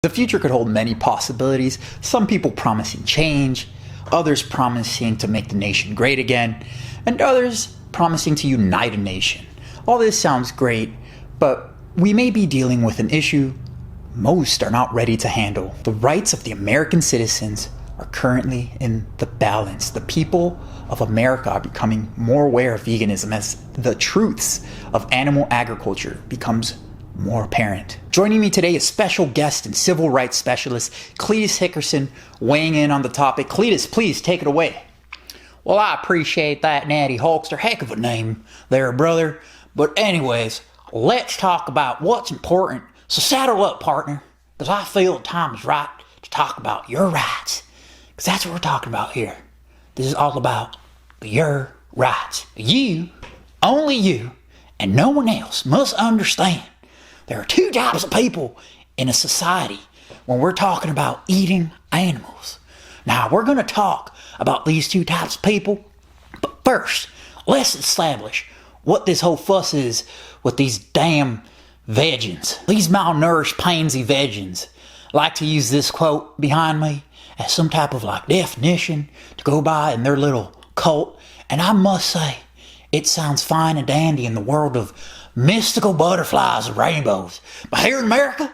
The future could hold many possibilities, some people promising change, others promising to make the nation great again, and others promising to unite a nation. All this sounds great, but we may be dealing with an issue most are not ready to handle. The rights of the American citizens are currently in the balance. The people of America are becoming more aware of veganism as the truths of animal agriculture becomes more apparent. Joining me today is special guest and civil rights specialist Cletus Hickerson, weighing in on the topic. Cletus, please take it away. Well, I appreciate that, Natty Hulkster. Heck of a name there, brother. But anyways, let's talk about what's important. So saddle up, partner, because I feel the time is right to talk about your rights. Because that's what we're talking about here. This is all about your rights. You, only you, and no one else must understand there are two types of people in a society when we're talking about eating animals. Now, we're going to talk about these two types of people, but first, let's establish what this whole fuss is with these damn vegans. These malnourished, pansy vegans like to use this quote behind me as some type of definition to go by in their little cult, and I must say, it sounds fine and dandy in the world of mystical butterflies and rainbows. But here in America,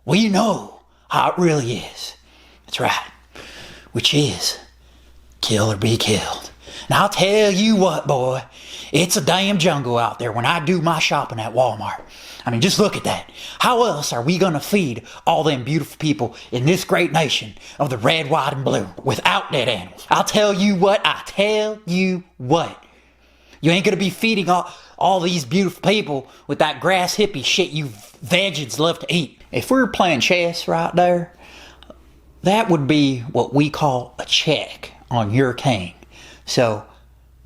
we know how it really is. That's right. Which is, kill or be killed. Now I'll tell you what, boy, it's a damn jungle out there when I do my shopping at Walmart. I mean, just look at that. How else are we gonna feed all them beautiful people in this great nation of the red, white, and blue without dead animals? I'll tell you what, you ain't gonna be feeding all these beautiful people with that grass hippie shit you vegans love to eat. If we were playing chess right there, that would be what we call a check on your king. So,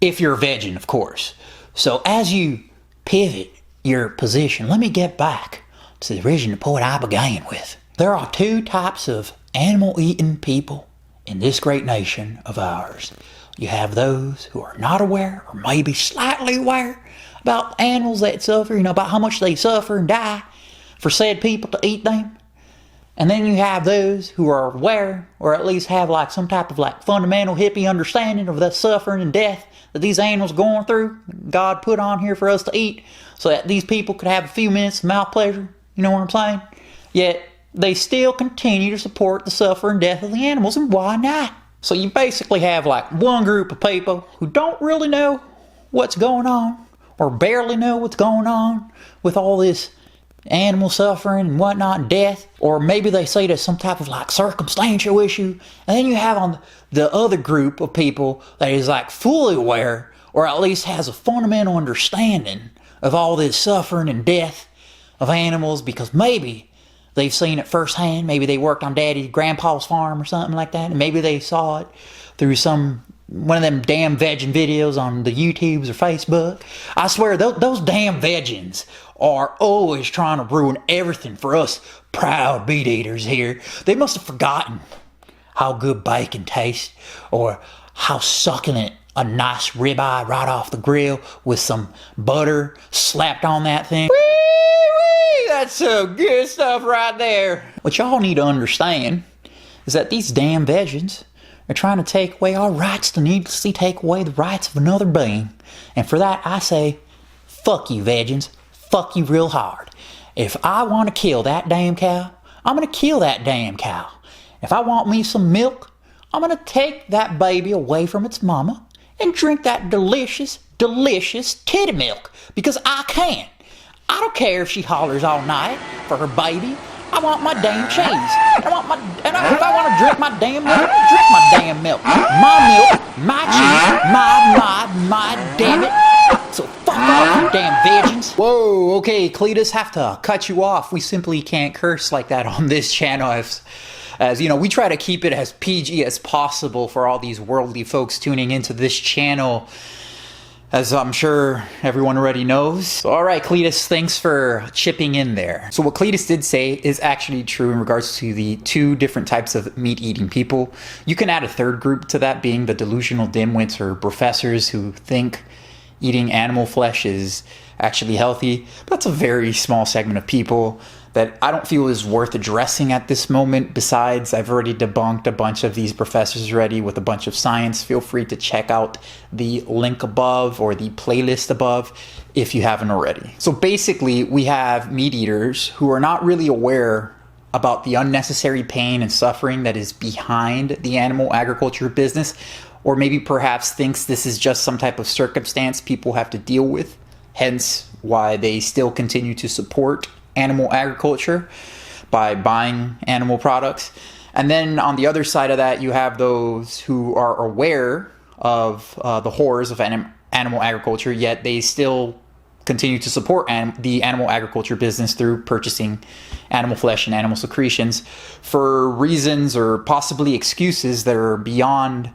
if you're a vegan, of course. So, as you pivot your position, let me get back to the original point I began with. There are two types of animal-eating people in this great nation of ours. You have those who are not aware, or maybe slightly aware, about animals that suffer, about how much they suffer and die for said people to eat them. And then you have those who are aware, or at least have some type of fundamental hippie understanding of the suffering and death that these animals are going through, God put on here for us to eat, so that these people could have a few minutes of mouth pleasure, you know what I'm saying? Yet, they still continue to support the suffering and death of the animals, and why not? So you basically have one group of people who don't really know what's going on, or barely know what's going on with all this animal suffering and whatnot, death, or maybe they say there's some type of circumstantial issue, and then you have on the other group of people that is fully aware, or at least has a fundamental understanding of all this suffering and death of animals, because maybe they've seen it firsthand. Maybe they worked on grandpa's farm or something like that, and maybe they saw it through one of them damn vegan videos on the YouTubes or Facebook. I swear, those damn vegans are always trying to ruin everything for us proud meat eaters here. They must have forgotten how good bacon tastes, or how succulent a nice ribeye right off the grill with some butter slapped on that thing. Whee! That's some good stuff right there. What y'all need to understand is that these damn vegans are trying to take away our rights to needlessly take away the rights of another being. And for that, I say, fuck you, vegans. Fuck you real hard. If I want to kill that damn cow, I'm going to kill that damn cow. If I want me some milk, I'm going to take that baby away from its mama and drink that delicious, delicious titty milk, because I can. I don't care if she hollers all night for her baby. I want my damn cheese. If I want to drink my damn milk, drink my damn milk. My milk, my cheese, my damn it. So fuck off, you damn vegans. Whoa, okay, Cletus, have to cut you off. We simply can't curse like that on this channel. As you know, we try to keep it as PG as possible for all these worldly folks tuning into this channel, as I'm sure everyone already knows. So, all right, Cletus, thanks for chipping in there. So what Cletus did say is actually true in regards to the two different types of meat-eating people. You can add a third group to that, being the delusional dimwits or professors who think eating animal flesh is actually healthy. But that's a very small segment of people. that I don't feel is worth addressing at this moment. Besides, I've already debunked a bunch of these professors already with a bunch of science. Feel free to check out the link above or the playlist above if you haven't already. So basically, we have meat eaters who are not really aware about the unnecessary pain and suffering that is behind the animal agriculture business, or maybe perhaps thinks this is just some type of circumstance people have to deal with, hence why they still continue to support animal agriculture by buying animal products. And then on the other side of that, you have those who are aware of the horrors of animal agriculture, yet they still continue to support the animal agriculture business through purchasing animal flesh and animal secretions for reasons or possibly excuses that are beyond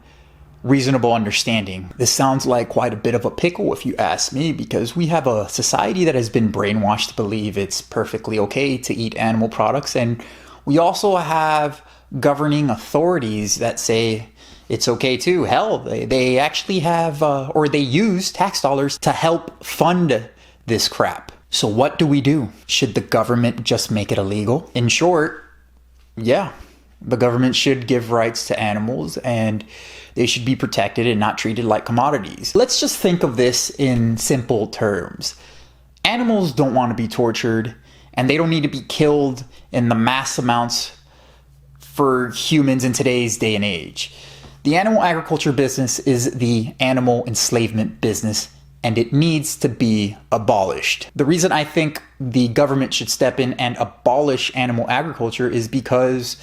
reasonable understanding. This sounds like quite a bit of a pickle if you ask me, because we have a society that has been brainwashed to believe it's perfectly okay to eat animal products, and we also have governing authorities that say it's okay too. Hell, they actually have or they use tax dollars to help fund this crap. So what do we do? Should the government just make it illegal? In short, yeah, the government should give rights to animals and they should be protected and not treated like commodities. Let's just think of this in simple terms. Animals don't want to be tortured, and they don't need to be killed in the mass amounts for humans in today's day and age. The animal agriculture business is the animal enslavement business, and it needs to be abolished. The reason I think the government should step in and abolish animal agriculture is because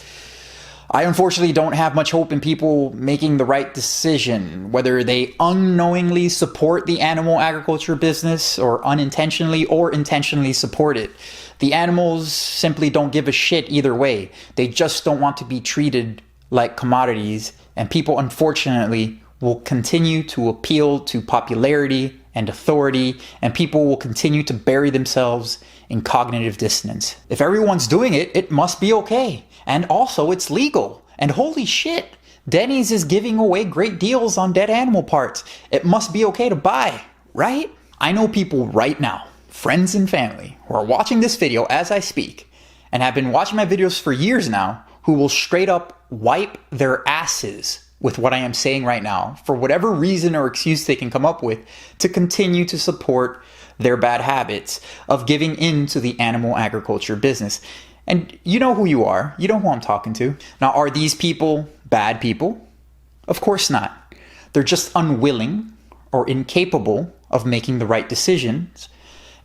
I unfortunately don't have much hope in people making the right decision, whether they unknowingly support the animal agriculture business or unintentionally or intentionally support it. The animals simply don't give a shit either way. They just don't want to be treated like commodities, and people unfortunately will continue to appeal to popularity and authority, and people will continue to bury themselves in cognitive dissonance. If everyone's doing it, it must be okay. And also, it's legal. And holy shit, Denny's is giving away great deals on dead animal parts. It must be okay to buy, right? I know people right now, friends and family, who are watching this video as I speak, and have been watching my videos for years now, who will straight up wipe their asses with what I am saying right now, for whatever reason or excuse they can come up with, to continue to support their bad habits of giving in to the animal agriculture business. And you know who you are. You know who I'm talking to. Now, are these people bad people? Of course not. They're just unwilling or incapable of making the right decisions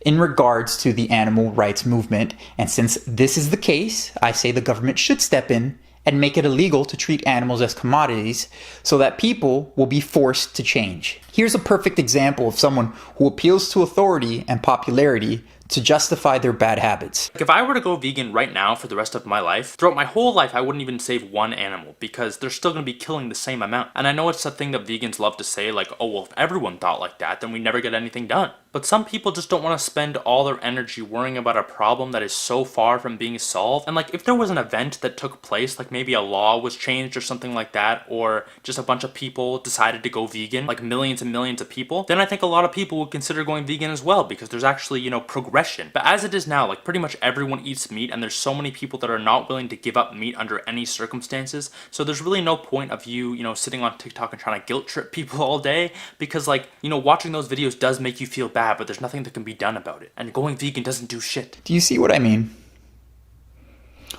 in regards to the animal rights movement. And since this is the case, I say the government should step in and make it illegal to treat animals as commodities so that people will be forced to change. Here's a perfect example of someone who appeals to authority and popularity to justify their bad habits. If I were to go vegan right now for the rest of my life, throughout my whole life I wouldn't even save one animal because they're still going to be killing the same amount. And I know it's a thing that vegans love to say, like, oh well, if everyone thought like that, then we never get anything done. But some people just don't want to spend all their energy worrying about a problem that is so far from being solved. And like, if there was an event that took place, like maybe a law was changed or something like that, or just a bunch of people decided to go vegan, like millions and millions of people, then I think a lot of people would consider going vegan as well, because there's actually, progression. But as it is now, like pretty much everyone eats meat, and there's so many people that are not willing to give up meat under any circumstances. So there's really no point of you, sitting on TikTok and trying to guilt trip people all day, because watching those videos does make you feel bad, but there's nothing that can be done about it. And going vegan doesn't do shit. Do you see what I mean?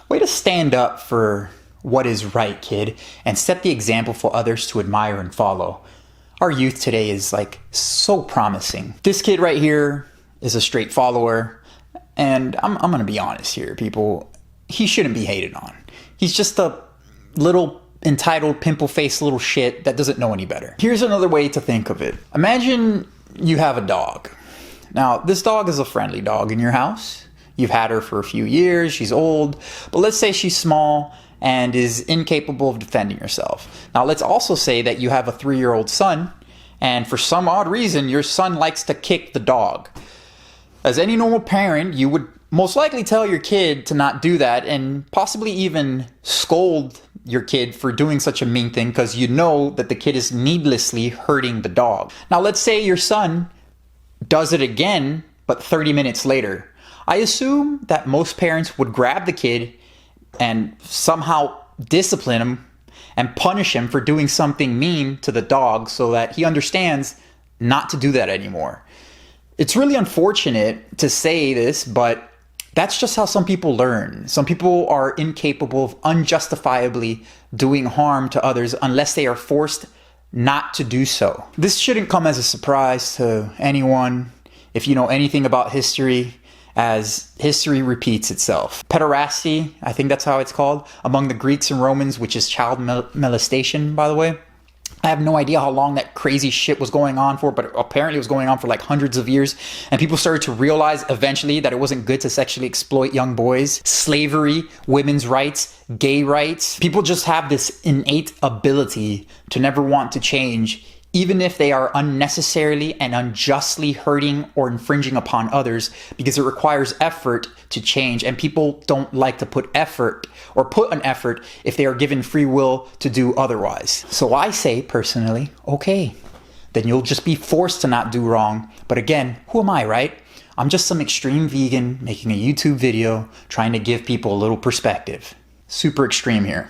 Way to stand up for what is right, kid, and set the example for others to admire and follow. Our youth today is so promising. This kid right here is a straight follower, and I'm gonna be honest here, people. He shouldn't be hated on. He's just a little entitled, pimple-faced little shit that doesn't know any better. Here's another way to think of it. Imagine you have a dog. Now, this dog is a friendly dog in your house. You've had her for a few years, she's old, but let's say she's small and is incapable of defending herself. Now, let's also say that you have a 3-year-old son, and for some odd reason, your son likes to kick the dog. As any normal parent, you would most likely tell your kid to not do that, and possibly even scold your kid for doing such a mean thing, because you know that the kid is needlessly hurting the dog. Now, let's say your son does it again, but 30 minutes later. I assume that most parents would grab the kid and somehow discipline him and punish him for doing something mean to the dog so that he understands not to do that anymore. It's really unfortunate to say this, but that's just how some people learn. Some people are incapable of unjustifiably doing harm to others unless they are forced not to do so. This shouldn't come as a surprise to anyone if you know anything about history, as history repeats itself. Pederasty, I think that's how it's called, among the Greeks and Romans, which is child molestation, by the way. I have no idea how long that crazy shit was going on for, but apparently it was going on for like hundreds of years. And people started to realize eventually that it wasn't good to sexually exploit young boys. Slavery, women's rights, gay rights. People just have this innate ability to never want to change, even if they are unnecessarily and unjustly hurting or infringing upon others, because it requires effort to change, and people don't like to put effort or put an effort if they are given free will to do otherwise. So I say personally, okay, then you'll just be forced to not do wrong. But again, who am I, right? I'm just some extreme vegan making a YouTube video trying to give people a little perspective. Super extreme here.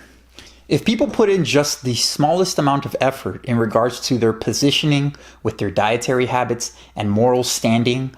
If people put in just the smallest amount of effort in regards to their positioning with their dietary habits and moral standing,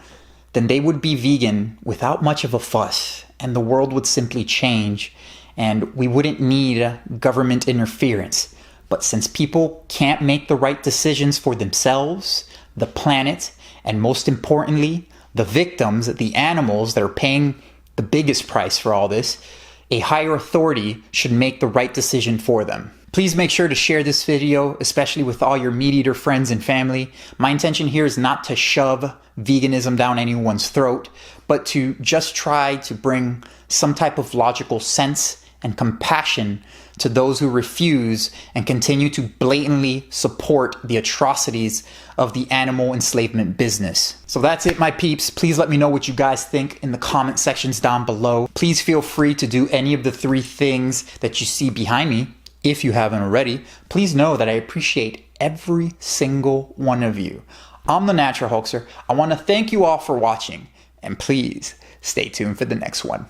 then they would be vegan without much of a fuss, and the world would simply change, and we wouldn't need government interference. But since people can't make the right decisions for themselves, the planet, and most importantly, the victims, the animals that are paying the biggest price for all this, a higher authority should make the right decision for them. Please make sure to share this video, especially with all your meat eater friends and family. My intention here is not to shove veganism down anyone's throat, but to just try to bring some type of logical sense and compassion to those who refuse and continue to blatantly support the atrocities of the animal enslavement business. So that's it, my peeps. Please let me know what you guys think in the comment sections down below. Please feel free to do any of the 3 things that you see behind me if you haven't already. Please know that I appreciate every single one of you. I'm the Natural Hulkster. I want to thank you all for watching, and please stay tuned for the next one.